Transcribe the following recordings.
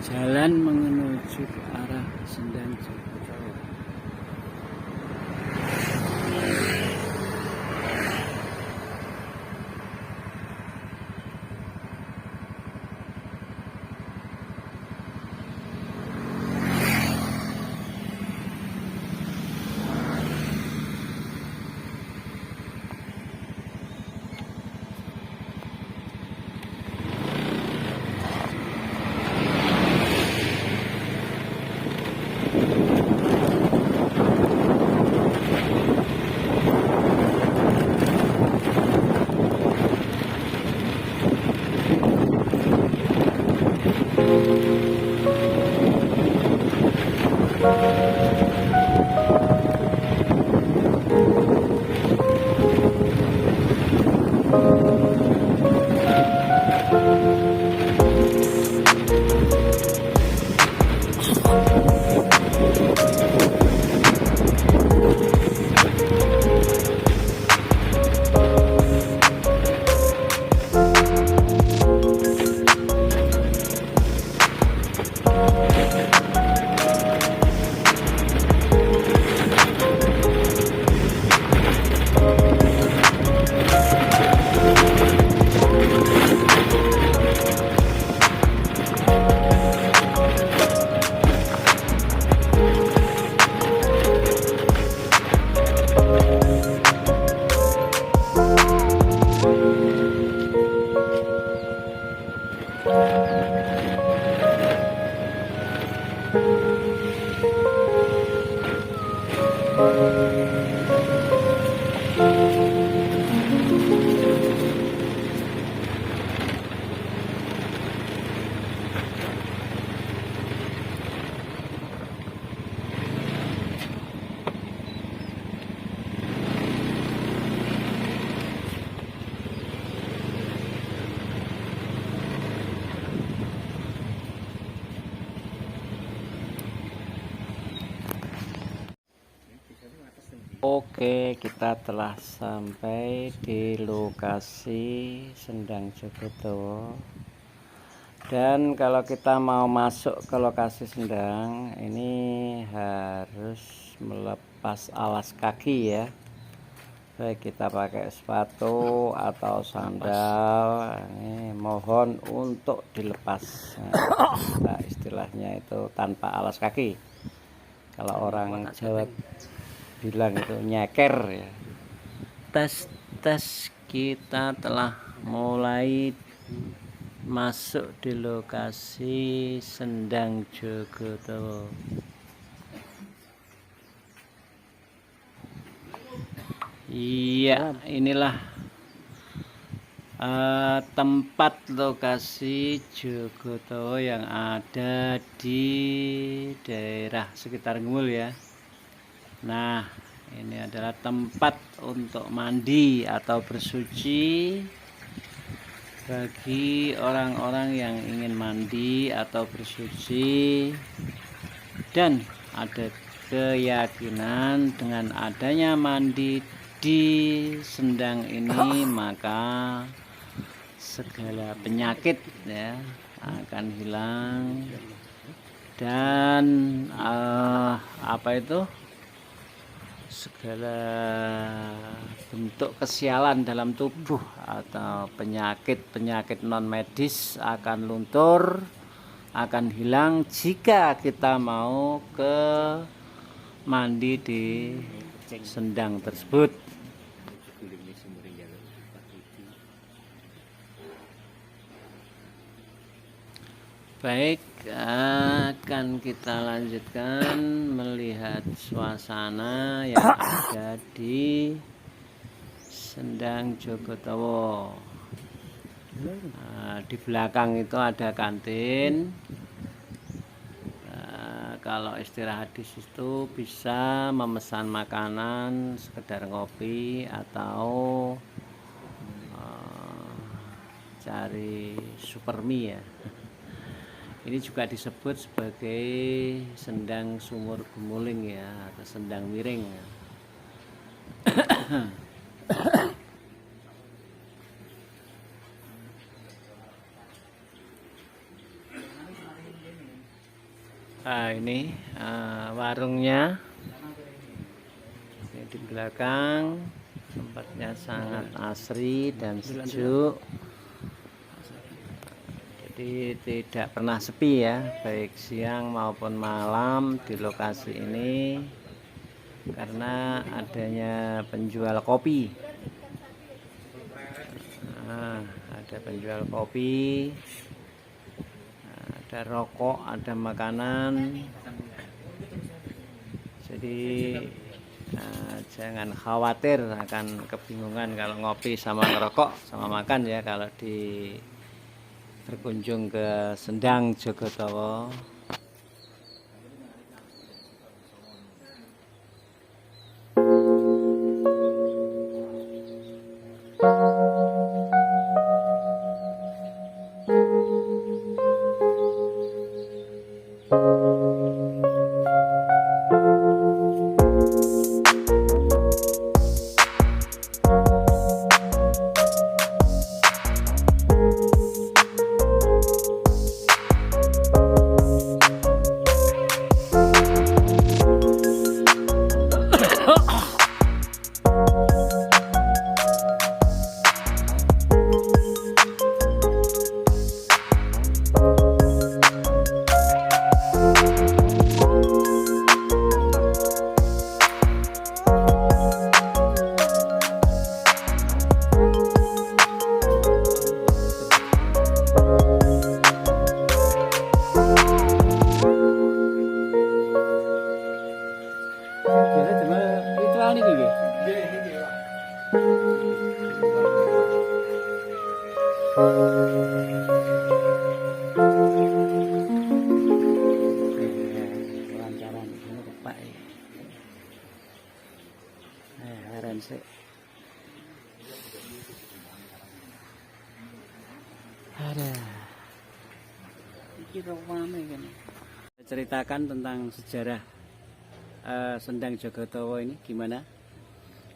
Jalan menuju ke arah Sendang Jogotawa. Oke, kita telah sampai di lokasi Sendang Jogotawa. Dan kalau kita mau masuk ke lokasi Sendang, ini harus melepas alas kaki ya. Baik kita pakai sepatu atau sandal, ini mohon untuk dilepas. Nah, istilahnya itu tanpa alas kaki. Kalau orang Jawa bilang itu nyeker ya. Tes kita telah mulai masuk di lokasi Sendang Jogotawa. Iya, inilah tempat lokasi Jogotawa yang ada di daerah sekitar Ngul ya. Nah, ini adalah tempat untuk mandi atau bersuci bagi orang-orang yang ingin mandi atau bersuci, dan ada keyakinan dengan adanya mandi di Sendang ini maka segala penyakit ya akan hilang, dan segala bentuk kesialan dalam tubuh atau penyakit non medis akan luntur, akan hilang jika kita mau ke mandi di Sendang tersebut. Baik, akan kita lanjutkan melihat suasana yang ada di Sendang Jogotawa. Di belakang itu ada kantin. Kalau istirahat di situ bisa memesan makanan, sekedar ngopi atau cari supermie ya. Ini juga disebut sebagai Sendang Sumur Gemuling ya, atau Sendang Miring ya. Ini warungnya. Ini di belakang, tempatnya sangat asri dan sejuk. Jadi tidak pernah sepi ya, baik siang maupun malam di lokasi ini, karena adanya penjual kopi. Ada penjual kopi, ada rokok, ada makanan. Jadi jangan khawatir akan kebingungan kalau ngopi sama ngerokok sama makan ya, kalau berkunjung ke Sendang Jogotowo. Ritual nih gitu. Kelancaran ini Pak. Heran sih. Ada. Iki rame kan. Ceritakan tentang sejarah Sendang Jogotowo ini gimana?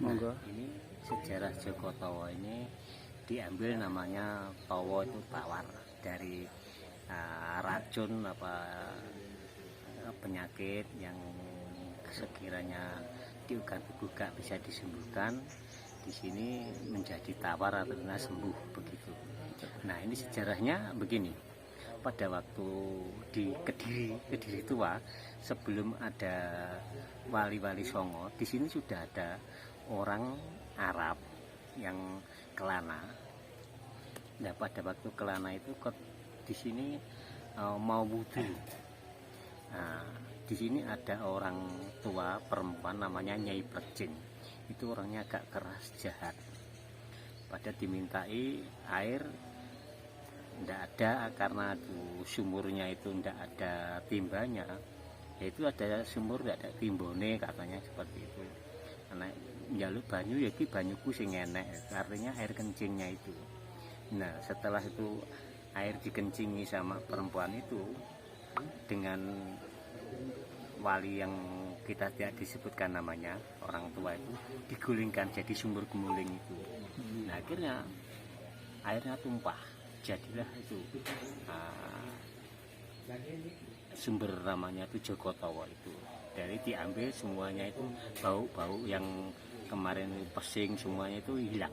Monggo. Ini sejarah Jogotowo ini diambil namanya Towo itu tawar dari racun penyakit yang sekiranya diugak-ugak bisa disembuhkan, di sini menjadi tawar atau sembuh begitu. Nah, ini sejarahnya begini. Pada waktu di Kediri tua, sebelum ada wali-wali Songo, di sini sudah ada orang Arab yang kelana. Nah, pada waktu kelana itu di sini mau wudhu. Nah, di sini ada orang tua perempuan namanya Nyai Perjin. Itu orangnya agak keras, jahat. Pada dimintai air, tidak ada, karena itu sumurnya itu tidak ada timbanya, yaitu ada sumur tidak ada timbone, katanya seperti itu. Karena njaluk banyu ya ki banyuku sing enek, artinya air kencingnya itu. Nah, setelah itu air dikencingi sama perempuan itu dengan wali yang kita tidak disebutkan namanya, orang tua itu digulingkan jadi sumur gemuling itu. Nah, akhirnya airnya tumpah, jadilah itu sumber namanya itu Jogotowo itu. Dari diambil semuanya itu bau-bau yang kemarin pesing semuanya itu hilang,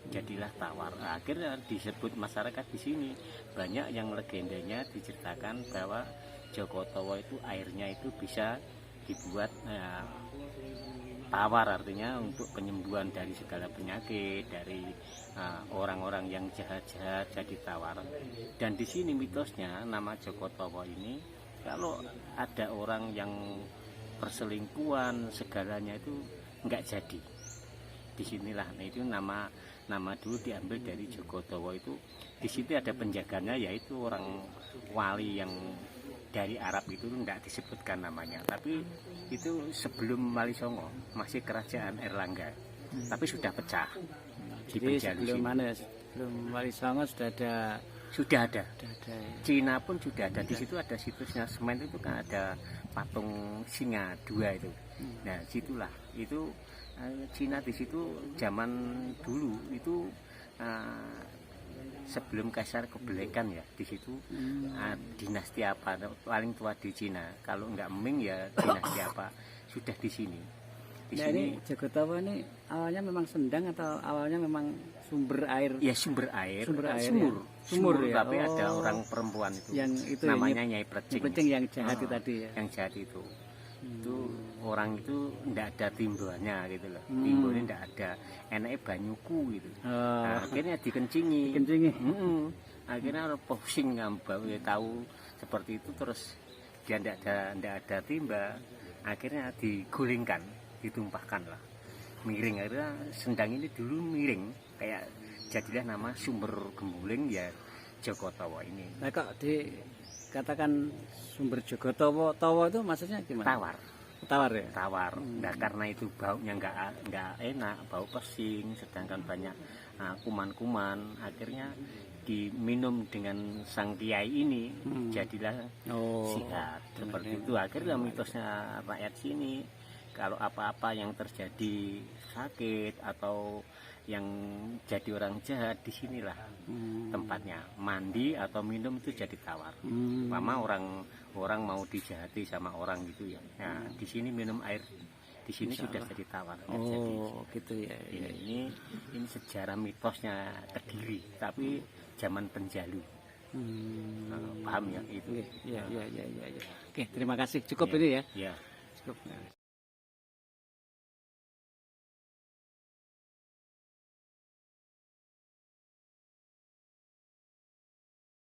jadilah tawar. Akhirnya disebut masyarakat di sini banyak yang legendanya diceritakan bahwa Jogotowo itu airnya itu bisa dibuat tawar, artinya untuk penyembuhan dari segala penyakit, dari orang-orang yang jahat-jahat jadi tawar. Dan di sini mitosnya nama Jogotowo ini, kalau ada orang yang perselingkuhan segalanya itu enggak jadi. Disinilah, nah itu nama dulu diambil dari Jogotowo itu. Di situ ada penjaganya, yaitu orang wali yang dari Arab itu enggak disebutkan namanya, tapi itu sebelum Wali Songo, masih kerajaan Erlangga, tapi sudah pecah. Jadi sebelum mana? Sebelum Wali Songo sudah ada. Sudah ada. Cina pun sudah ada. Di situ ada situsnya semen itu kan, ada patung singa 2 itu. Nah, situlah itu Cina di situ zaman dulu itu sebelum Kaisar Kebelekan ya di situ. Dinasti apa paling tua di Cina, kalau nggak Ming ya dinasti apa sudah di sini. Di Nah, sini ini Jogotowo ini awalnya memang sendang atau awalnya memang sumber air ya sumber air, sumur sumur ya? tapi ada Oh. orang perempuan itu, Yang itu namanya Nyai Plecing. Plecing yang jahat itu tadi ya. Yang jahat itu orang itu ndak ada timbulnya gitu loh, timbulnya ndak ada, enaknya banyuku gitu. Nah, akhirnya dikencingi. Akhirnya orang pusing ngambau ya, tahu seperti itu, terus dia ndak ada timba, akhirnya digulingkan, ditumpahkan lah, miring. Akhirnya sendang ini dulu miring, kayak jadilah nama sumber Gembuling ya Jogotowo ini. Nah, kok dikatakan sumber Jogotowo, Towo itu maksudnya gimana? Tawar Ya? Tawar. Nah, karena itu baunya nggak enak, bau pesing, sedangkan banyak kuman-kuman, akhirnya diminum dengan sang kiai ini, jadilah sihat. Seperti itu akhirnya mitosnya rakyat sini, kalau apa-apa yang terjadi sakit atau yang jadi orang jahat, di sinilah tempatnya mandi atau minum itu jadi tawar. Mama orang mau dijahati sama orang gitu ya. Nah, di sini minum air di sini sudah jadi tawar. Gitu ya. Ini sejarah mitosnya Kediri, tapi zaman penjalu. Paham ya itu? Ya. Oke, terima kasih. Cukup ini ya. Ya. Cukup.